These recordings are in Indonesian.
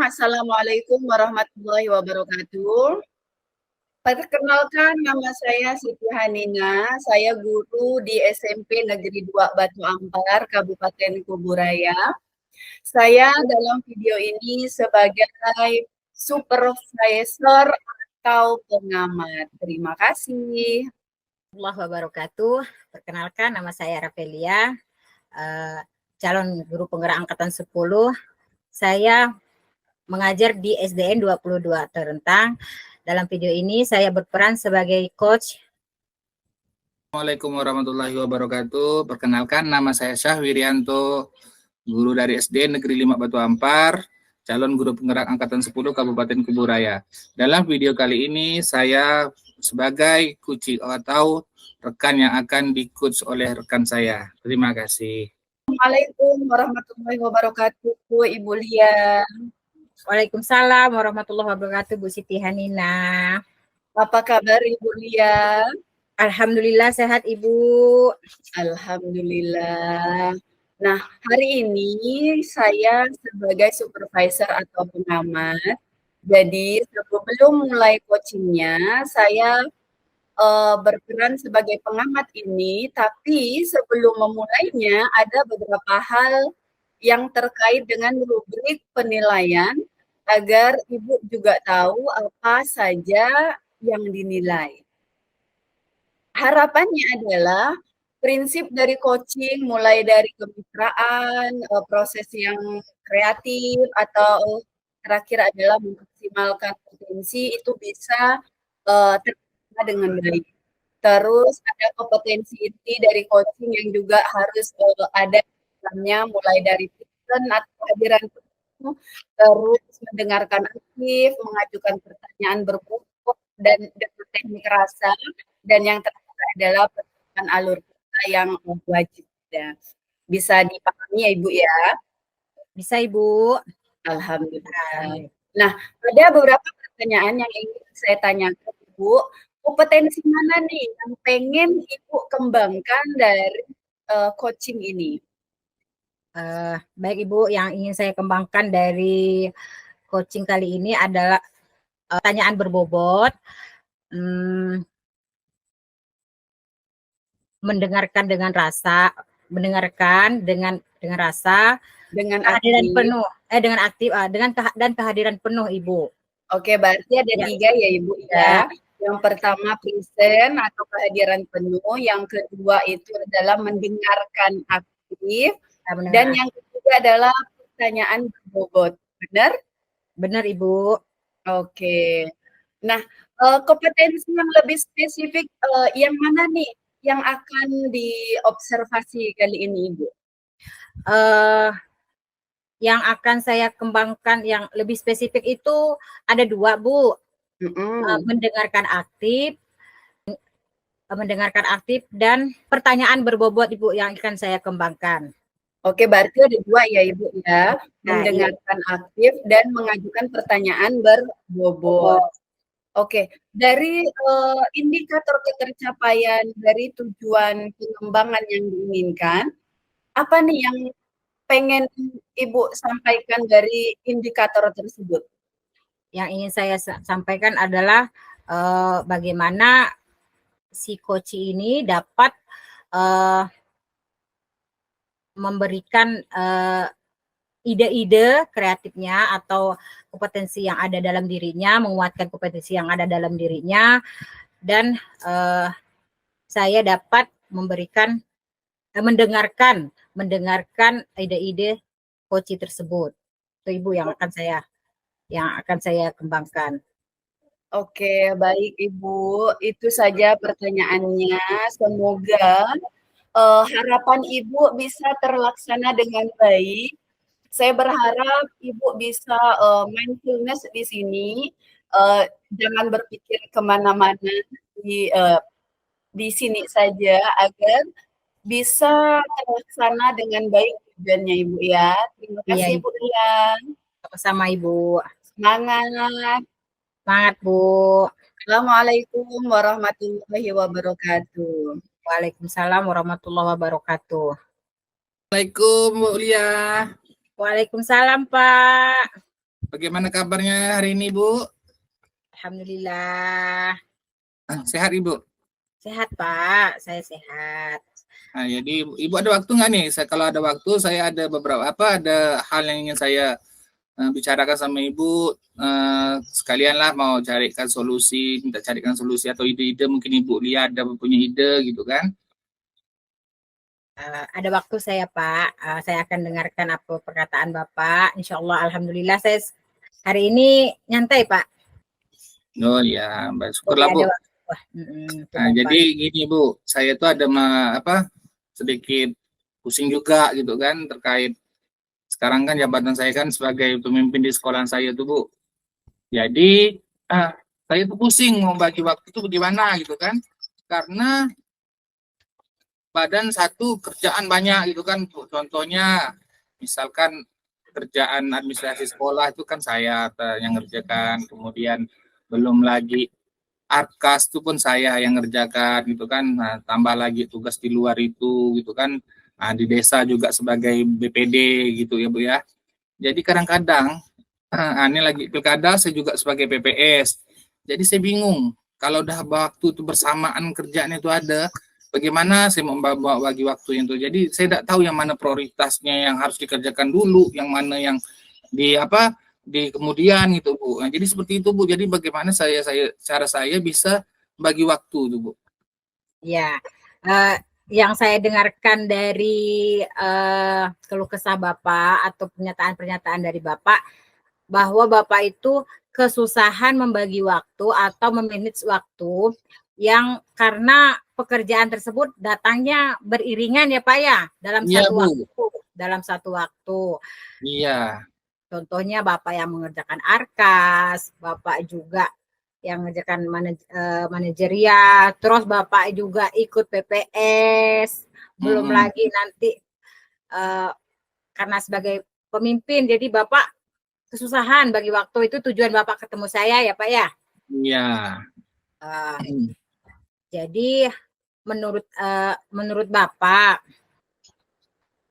Assalamualaikum warahmatullahi wabarakatuh. Perkenalkan, nama saya Siti Hanina. Saya guru di SMP Negeri 2 Batu Ampar, Kabupaten Kuburaya. Saya dalam video ini sebagai supervisor atau pengamat. Terima kasih. Warahmatullahi wabarakatuh. Perkenalkan, nama saya Rafelia, calon guru penggerak angkatan 10. Saya mengajar di SDN 22 Terentang. Dalam video ini saya berperan sebagai coach. Assalamualaikum warahmatullahi wabarakatuh. Perkenalkan, nama saya Syah Wirianto, guru dari SDN Negeri 5 Batu Ampar, calon guru penggerak angkatan 10 Kabupaten Kuburaya. Dalam video kali ini saya sebagai coach atau rekan yang akan di-coach oleh rekan saya. Terima kasih. Assalamualaikum warahmatullahi wabarakatuh, Ibu Lia. Waalaikumsalam warahmatullahi wabarakatuh, Bu Siti Hanina. Apa kabar Ibu Lia? Alhamdulillah sehat Ibu. Alhamdulillah. Nah, hari ini saya sebagai supervisor atau pengamat. Jadi sebelum mulai coachingnya, saya berperan sebagai pengamat ini. Tapi sebelum memulainya, ada beberapa hal yang terkait dengan rubrik penilaian agar Ibu juga tahu apa saja yang dinilai. Harapannya adalah prinsip dari coaching mulai dari kemitraan, proses yang kreatif, atau terakhir adalah memaksimalkan potensi itu bisa terlaksana dengan baik. Terus ada kompetensi inti dari coaching yang juga harus ada dalamnya, mulai dari present atau kehadiran penuh, terus mendengarkan aktif, mengajukan pertanyaan berbobot dan dengan teknik rasa, dan yang terakhir adalah penerapan alur kata yang wajib. Ya. Bisa dipahami ya Ibu ya? Bisa Ibu. Alhamdulillah. Nah, ada beberapa pertanyaan yang ingin saya tanyakan Ibu. Kompetensi mana nih yang pengen Ibu kembangkan dari coaching ini? Baik Ibu, yang ingin saya kembangkan dari coaching kali ini adalah pertanyaan berbobot, mendengarkan dengan rasa, rasa, dengan kehadiran aktif. penuh, dengan aktif, dan kehadiran penuh Ibu. Oke, berarti ada tiga ya Ibu ya. Yang pertama present atau kehadiran penuh, yang kedua itu adalah mendengarkan aktif, dan yang ketiga adalah pertanyaan berbobot. Benar? Benar Ibu. Oke. Nah, kompetensi yang lebih spesifik yang mana nih yang akan diobservasi kali ini Ibu? Yang akan saya kembangkan yang lebih spesifik itu ada dua Bu. Mendengarkan aktif dan pertanyaan berbobot Ibu yang akan saya kembangkan. Oke, berarti ada dua ya Ibu ya, mendengarkan aktif dan mengajukan pertanyaan berbobot. Oke, dari indikator ketercapaian dari tujuan pengembangan yang diinginkan, apa nih yang pengen Ibu sampaikan dari indikator tersebut? Yang ingin saya sampaikan adalah bagaimana si coach ini dapat memberikan ide-ide kreatifnya atau kompetensi yang ada dalam dirinya, menguatkan kompetensi yang ada dalam dirinya, dan saya dapat memberikan mendengarkan ide-ide Koci tersebut. Itu Ibu yang akan saya kembangkan. Oke, baik Ibu. Itu saja pertanyaannya. Semoga harapan Ibu bisa terlaksana dengan baik. Saya berharap Ibu bisa mindfulness di sini, jangan berpikir kemana-mana, di sini saja agar bisa terlaksana dengan baik tujuannya Ibu ya. Terima Iya, kasih Bu Lia. sama Ibu. Semangat. Semangat Bu. Assalamualaikum warahmatullahi wabarakatuh. Waalaikumsalam warahmatullahi wabarakatuh. Assalamualaikum Bu Lia. Waalaikumsalam Pak. Bagaimana kabarnya hari ini Bu? Alhamdulillah. Sehat Ibu? Sehat Pak, saya sehat. Nah, jadi Ibu ada waktu nggak nih? Kalau ada waktu, saya ada ada hal yang ingin saya bicarakan sama Ibu. Sekalian mau minta carikan solusi atau ide-ide, mungkin Ibu lihat ada punya ide gitu kan? Ada waktu saya Pak, saya akan dengarkan apa perkataan Bapak. Insya Allah, alhamdulillah saya hari ini nyantai Pak. Oh ya, syukurlah Bu. Nah, jadi gini Bu, saya tuh ada sedikit pusing juga gitu kan terkait sekarang kan jabatan saya kan sebagai pemimpin di sekolah saya tuh Bu. Jadi saya tuh pusing mau bagi waktu itu bagaimana gitu kan, karena badan satu kerjaan banyak gitu kan Bu. Contohnya misalkan kerjaan administrasi sekolah itu kan saya yang ngerjakan, kemudian belum lagi Arkas itu pun saya yang ngerjakan gitu kan. Nah, tambah lagi tugas di luar itu gitu kan. Nah, di desa juga sebagai BPD gitu ya Bu ya. Jadi kadang-kadang ini lagi pilkada, saya juga sebagai PPS. Jadi saya bingung kalau udah waktu itu bersamaan kerjaan itu ada, bagaimana saya membawa bagi waktu itu. Jadi saya tidak tahu yang mana prioritasnya yang harus dikerjakan dulu, yang mana yang di kemudian gitu Bu. Nah, jadi seperti itu Bu. Jadi bagaimana cara saya bisa bagi waktu tuh Bu. Ya, yang saya dengarkan dari keluh kesah Bapak atau pernyataan-pernyataan dari Bapak bahwa Bapak itu kesusahan membagi waktu atau memanage waktu yang karena pekerjaan tersebut datangnya beriringan ya Pak ya dalam satu waktu. Iya. Contohnya Bapak yang mengerjakan Arkas, Bapak juga yang mengerjakan manajerial, terus Bapak juga ikut PPS, belum lagi nanti karena sebagai pemimpin, jadi Bapak kesusahan bagi waktu. Itu tujuan Bapak ketemu saya ya Pak ya? Iya. Jadi menurut Bapak,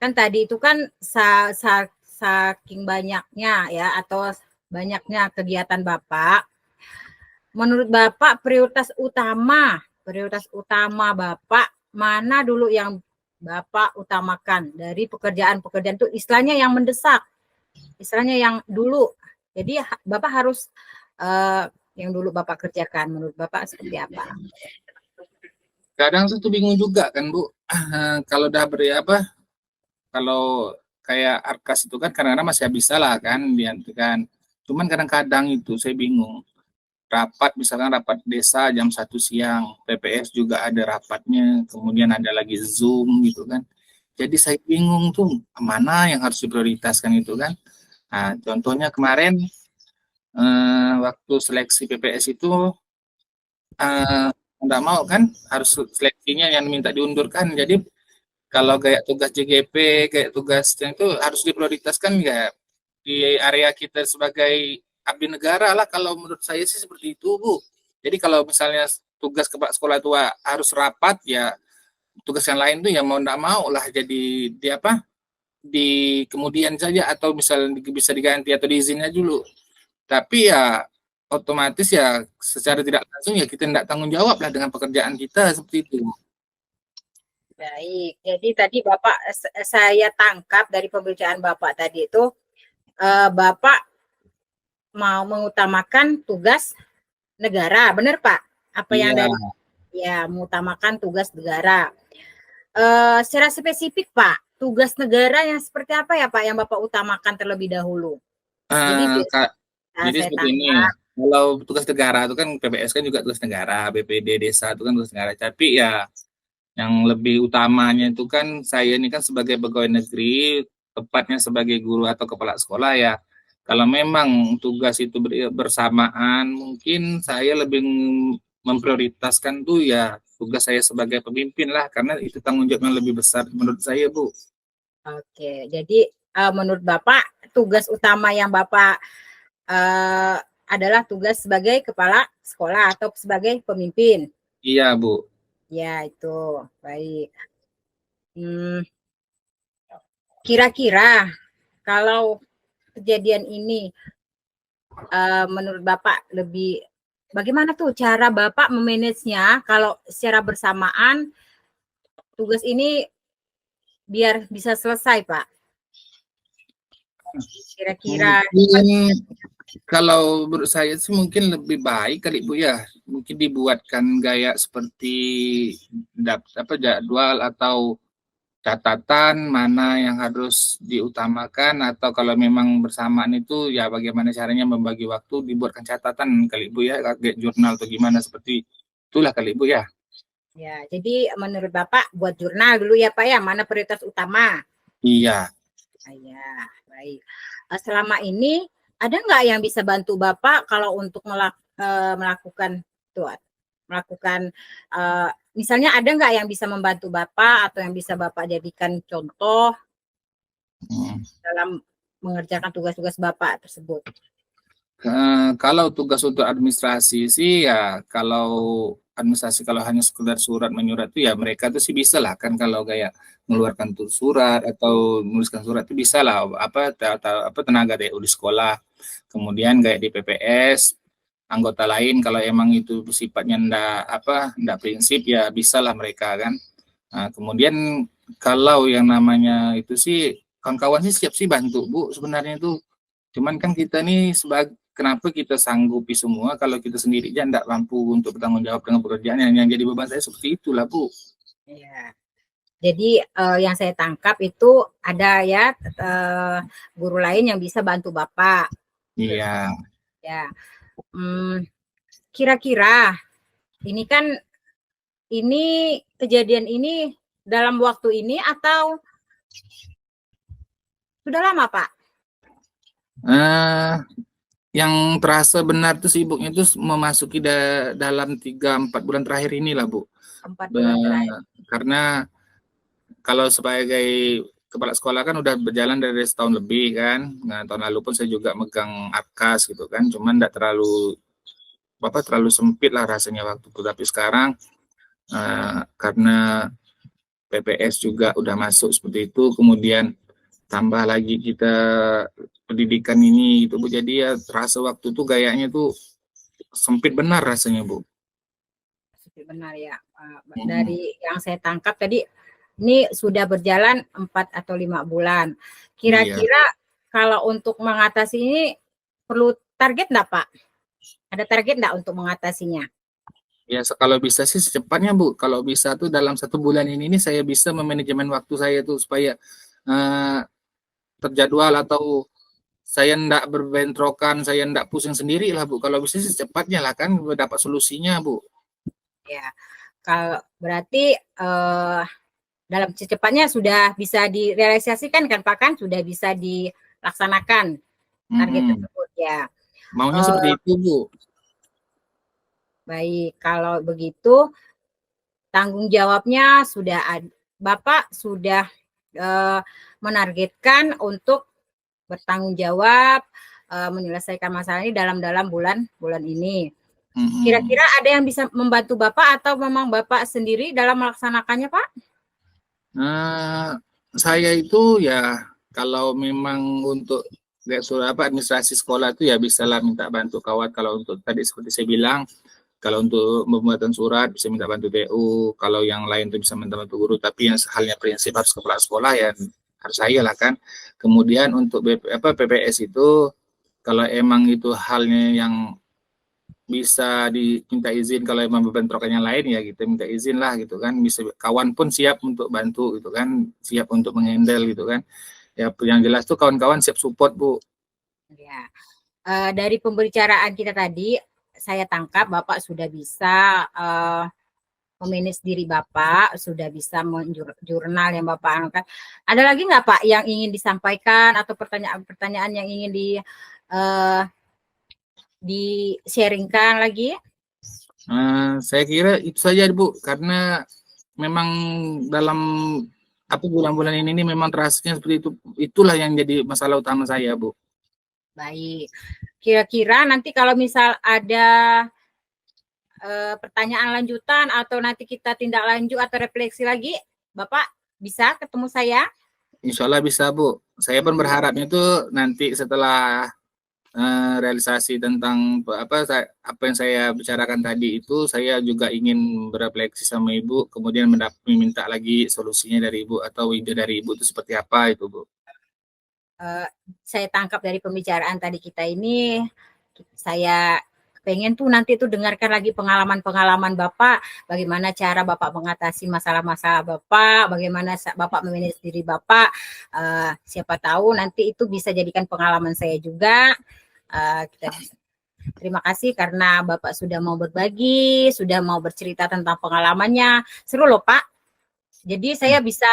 kan tadi itu kan saking banyaknya ya atau banyaknya kegiatan Bapak, menurut Bapak prioritas utama Bapak mana dulu yang Bapak utamakan dari pekerjaan-pekerjaan itu, istilahnya yang mendesak, istilahnya yang dulu. Jadi Bapak harus yang dulu Bapak kerjakan, menurut Bapak seperti apa? Kadang tuh bingung juga kan Bu. Kalau udah kalau kayak Arkas itu kan kadang-kadang masih bisa lah kan dihentikan. Cuman kadang-kadang itu saya bingung. Misalkan rapat desa jam 1 siang, PPS juga ada rapatnya, kemudian ada lagi Zoom gitu kan. Jadi saya bingung tuh mana yang harus diprioritaskan itu kan. Nah, contohnya kemarin waktu seleksi PPS itu nggak mau kan, harus seleksinya yang minta diundurkan. Jadi kalau kayak tugas JGP, kayak tugasnya itu harus diprioritaskan ya di area kita sebagai abdi negara lah. Kalau menurut saya sih seperti itu Bu. Jadi kalau misalnya tugas kepala sekolah itu harus rapat ya, tugas yang lain tuh ya mau nggak mau lah jadi di kemudian saja, atau misalnya bisa diganti atau diizinnya dulu. Tapi ya otomatis ya secara tidak langsung ya kita tidak tanggung jawab lah dengan pekerjaan kita seperti itu. Baik, jadi tadi Bapak, saya tangkap dari pembicaraan Bapak tadi itu, Bapak mau mengutamakan tugas negara, benar Pak? Apa yang dari mengutamakan tugas negara. secara spesifik Pak, tugas negara yang seperti apa ya Pak yang Bapak utamakan terlebih dahulu? Jadi Eh, Kak, jadi saya seperti ini, tangkap. kalau tugas negara itu kan PPS kan juga tugas negara, BPD desa itu kan tugas negara. Tapi ya yang lebih utamanya itu kan saya ini kan sebagai pegawai negeri, tepatnya sebagai guru atau kepala sekolah ya. Kalau memang tugas itu bersamaan, mungkin saya lebih memprioritaskan tuh ya tugas saya sebagai pemimpin lah, karena itu tanggung jawab yang lebih besar menurut saya, Bu. Oke, jadi menurut Bapak tugas utama yang Bapak adalah tugas sebagai kepala sekolah atau sebagai pemimpin. Iya, Bu. Ya, itu baik. Kira-kira kalau kejadian ini menurut Bapak lebih bagaimana tuh cara Bapak memanagenya kalau secara bersamaan tugas ini biar bisa selesai, Pak? Kira-kira Mungkin kalau menurut saya sih mungkin lebih baik kali Bu ya, mungkin dibuatkan gaya seperti jadwal atau catatan mana yang harus diutamakan, atau kalau memang bersamaan itu ya bagaimana caranya membagi waktu, dibuatkan catatan kali Bu ya, kayak jurnal atau gimana, seperti itulah kali Bu ya. Ya, jadi menurut Bapak buat jurnal dulu ya Pak ya, mana prioritas utama? Iya. Ya, baik. Selama ini ada nggak yang bisa bantu Bapak kalau untuk melakukan misalnya ada nggak yang bisa membantu Bapak atau yang bisa Bapak jadikan contoh dalam mengerjakan tugas-tugas Bapak tersebut? Kalau tugas untuk administrasi sih ya, kalau administrasi kalau hanya sekedar surat menyurat itu ya mereka tuh sih bisa lah kan, kalau kayak mengeluarkan tuh surat atau menuliskan surat itu bisa lah, apa tenaga DU di sekolah. Kemudian kayak di PPS anggota lain kalau emang itu sifatnya ndak prinsip ya bisa lah mereka kan. Nah, kemudian kalau yang namanya itu sih kawan-kawan sih siap sih bantu Bu sebenarnya itu. Cuman kan kita nih kenapa kita sanggupi semua kalau kita sendiri aja enggak mampu untuk bertanggung jawab dengan pekerjaan yang jadi beban saya seperti itulah Bu. Ya. Jadi yang saya tangkap itu ada ya guru lain yang bisa bantu Bapak. Iya. Ya. Kira-kira ini kejadian ini dalam waktu ini atau sudah lama Pak? Yang terasa benar tuh sibuknya itu memasuki dalam 3-4 bulan terakhir inilah Bu. 4 bulan terakhir. Karena kalau sebagai kepala sekolah kan udah berjalan dari setahun lebih kan. Nah, tahun lalu pun saya juga megang APKAS gitu kan. Cuman enggak terlalu sempit lah rasanya waktu itu. Tapi sekarang karena PPS juga udah masuk seperti itu, kemudian tambah lagi kita pendidikan ini gitu Bu. Jadi ya terasa waktu tuh gayanya tuh sempit benar rasanya Bu. Sempit benar ya. Dari yang saya tangkap tadi ini sudah berjalan 4 atau 5 bulan. Kira-kira kalau untuk mengatasi ini perlu target enggak Pak? Ada target enggak untuk mengatasinya? Ya kalau bisa sih secepatnya Bu. Kalau bisa tuh dalam 1 bulan ini saya bisa memanajemen waktu saya tuh supaya terjadwal atau saya ndak berbentrokan, saya ndak pusing sendiri lah Bu. Kalau bisa sih secepatnya lah kan dapat solusinya Bu. Ya, kalau berarti dalam secepatnya sudah bisa direalisasikan kan Pak, kan sudah bisa dilaksanakan target tersebut ya. Maunya seperti itu Bu. Baik, kalau begitu tanggung jawabnya sudah Bapak sudah menargetkan untuk bertanggung jawab menyelesaikan masalah ini dalam bulan ini. Kira-kira ada yang bisa membantu Bapak atau memang Bapak sendiri dalam melaksanakannya Pak? Saya itu ya kalau memang untuk administrasi sekolah itu ya bisalah minta bantu kawan. Kalau untuk tadi seperti saya bilang, kalau untuk pembuatan surat bisa minta bantu TU, kalau yang lain itu bisa minta bantu guru, tapi yang halnya prinsip harus kepala sekolah ya harus saya lah kan. Kemudian untuk PPS itu kalau emang itu halnya yang bisa diminta izin kalau emang bentrokannya lain ya kita minta izin lah gitu kan, bisa kawan pun siap untuk bantu gitu kan, siap untuk menghandle gitu kan ya, yang jelas tuh kawan-kawan siap support Bu. Ya. Dari pembicaraan kita tadi saya tangkap Bapak sudah bisa memanage diri Bapak, sudah bisa jurnal yang Bapak anukan. Ada lagi nggak Pak yang ingin disampaikan atau pertanyaan-pertanyaan yang ingin di-sharingkan lagi? Saya kira itu saja Bu, karena memang dalam bulan-bulan ini memang terasanya seperti itu, itulah yang jadi masalah utama saya Bu. Baik, kira-kira nanti kalau misal ada pertanyaan lanjutan atau nanti kita tindak lanjut atau refleksi lagi, Bapak bisa ketemu saya? Insya Allah bisa Bu. Saya pun berharapnya itu nanti setelah realisasi tentang apa yang saya bicarakan tadi itu, saya juga ingin berefleksi sama Ibu, kemudian meminta lagi solusinya dari Ibu atau ide dari Ibu itu seperti apa itu Bu. Saya tangkap dari pembicaraan tadi kita ini, saya pengen tuh nanti tuh dengarkan lagi pengalaman-pengalaman Bapak, bagaimana cara Bapak mengatasi masalah-masalah Bapak, bagaimana Bapak memanage diri Bapak. Siapa tahu nanti itu bisa jadikan pengalaman saya juga. Terima kasih karena Bapak sudah mau berbagi, sudah mau bercerita tentang pengalamannya. Seru loh Pak. Jadi saya bisa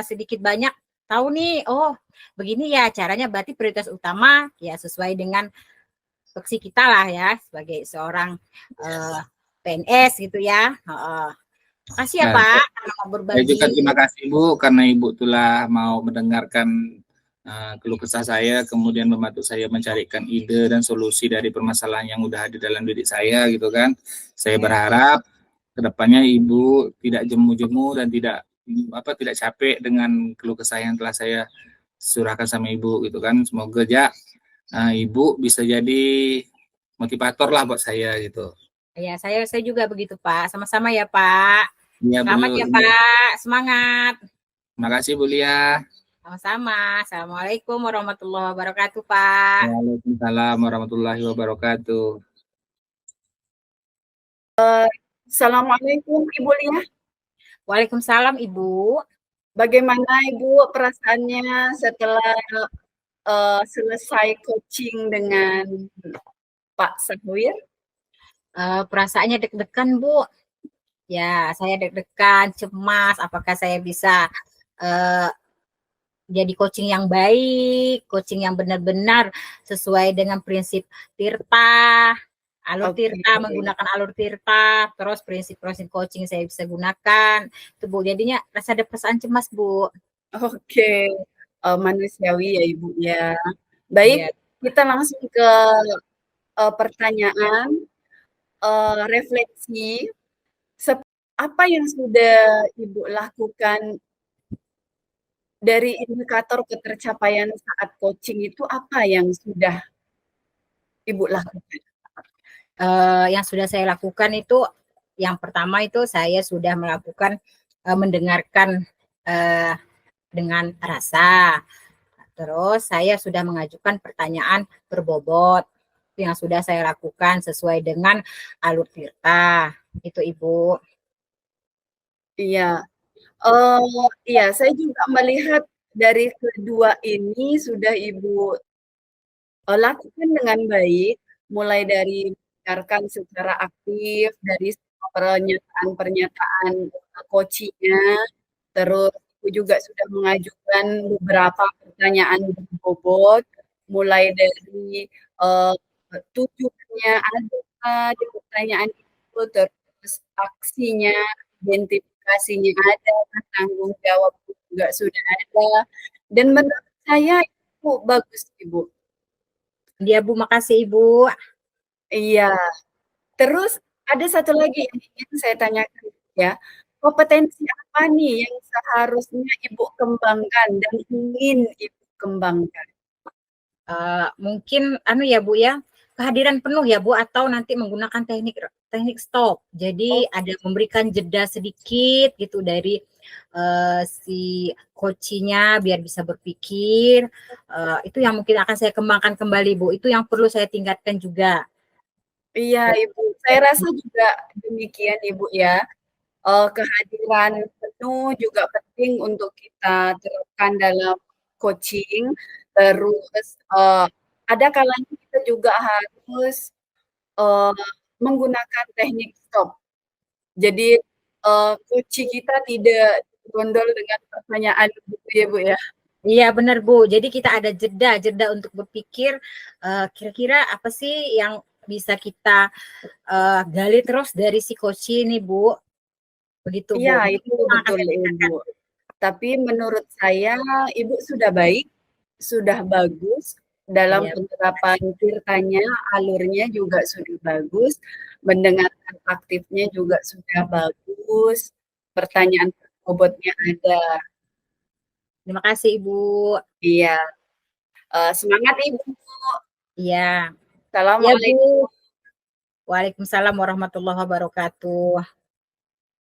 sedikit banyak tahu nih, oh begini ya caranya, berarti prioritas utama ya sesuai dengan fungsi kita lah ya sebagai seorang PNS gitu ya. Makasih ya Pak karena mau berbagi. Saya juga terima kasih Bu karena Ibu telah mau mendengarkan keluh kesah saya, kemudian membantu saya mencarikan ide dan solusi dari permasalahan yang udah ada dalam diri saya gitu kan. Saya berharap kedepannya Ibu tidak jemu-jemu dan tidak capek dengan keluh kesah yang telah saya surahkan sama Ibu gitu kan. Semoga Ibu bisa jadi motivator lah buat saya gitu. Ya, saya juga begitu Pak. Sama-sama ya Pak. Ya, selamat ya Pak. Semangat. Terima kasih Bu Lia. Sama-sama. Assalamualaikum warahmatullahi wabarakatuh, Pak. Waalaikumsalam warahmatullahi wabarakatuh. Assalamualaikum Ibu Lia. Waalaikumsalam Ibu. Bagaimana Ibu perasaannya setelah selesai coaching dengan Pak Sahwir? Perasaannya deg-degan Bu. Ya, saya deg-degan, cemas. Apakah saya bisa jadi coaching yang baik, coaching yang benar-benar sesuai dengan prinsip Tirta, alur Tirta, menggunakan alur Tirta, terus prinsip-prinsip coaching saya bisa gunakan. Itu Bu, jadinya rasa ada perasaan cemas Bu. Oke, manusiawi ya Ibu ya. Baik, kita langsung ke pertanyaan refleksi. Apa yang sudah Ibu lakukan dari indikator ketercapaian saat coaching itu, apa yang sudah Ibu lakukan? Yang sudah saya lakukan itu, yang pertama itu saya sudah melakukan mendengarkan dengan rasa. Terus saya sudah mengajukan pertanyaan berbobot. Itu yang sudah saya lakukan sesuai dengan alur Tirta. Itu Ibu. Iya. Iya, saya juga melihat dari kedua ini sudah Ibu lakukan dengan baik, mulai dari mendengarkan secara aktif dari pernyataan-pernyataan coaching-nya, terus Ibu juga sudah mengajukan beberapa pertanyaan berbobot, mulai dari tujuannya ada di pertanyaan itu, terus aksinya, identifikasinya ada, tanggung jawab juga sudah ada, dan menurut saya itu bagus Ibu. Iya Bu, makasih Ibu. Iya. Terus ada satu lagi yang ingin saya tanyakan ya, kompetensi apa nih yang seharusnya Ibu kembangkan dan ingin Ibu kembangkan? Mungkin ya Bu ya, kehadiran penuh ya Bu, atau nanti menggunakan teknik stop. Jadi ada memberikan jeda sedikit gitu dari si coachnya biar bisa berpikir. Itu yang mungkin akan saya kembangkan kembali Bu. Itu yang perlu saya tingkatkan juga. Iya, Ibu. Saya rasa juga demikian, Ibu, ya. Kehadiran penuh juga penting untuk kita terapkan dalam coaching. Terus, ada kalanya kita juga harus, eee, menggunakan teknik stop. Jadi, coaching kita tidak gondol dengan pertanyaan gitu ya, Bu, ya? Iya benar Bu, jadi kita ada jeda untuk berpikir kira-kira apa sih yang bisa kita gali terus dari si coach ini Bu, begitu Bu. Iya, itu betul, Ibu. Tapi menurut saya Ibu sudah baik, sudah bagus dalam Iya, penerapan tirtanya, alurnya juga sudah bagus, mendengarkan aktifnya juga sudah bagus, pertanyaan bobotnya ada. terima kasih Ibu. Iya, semangat Ibu. Iya, ya Bu. Assalamualaikum. Waalaikumsalam warahmatullahi wabarakatuh.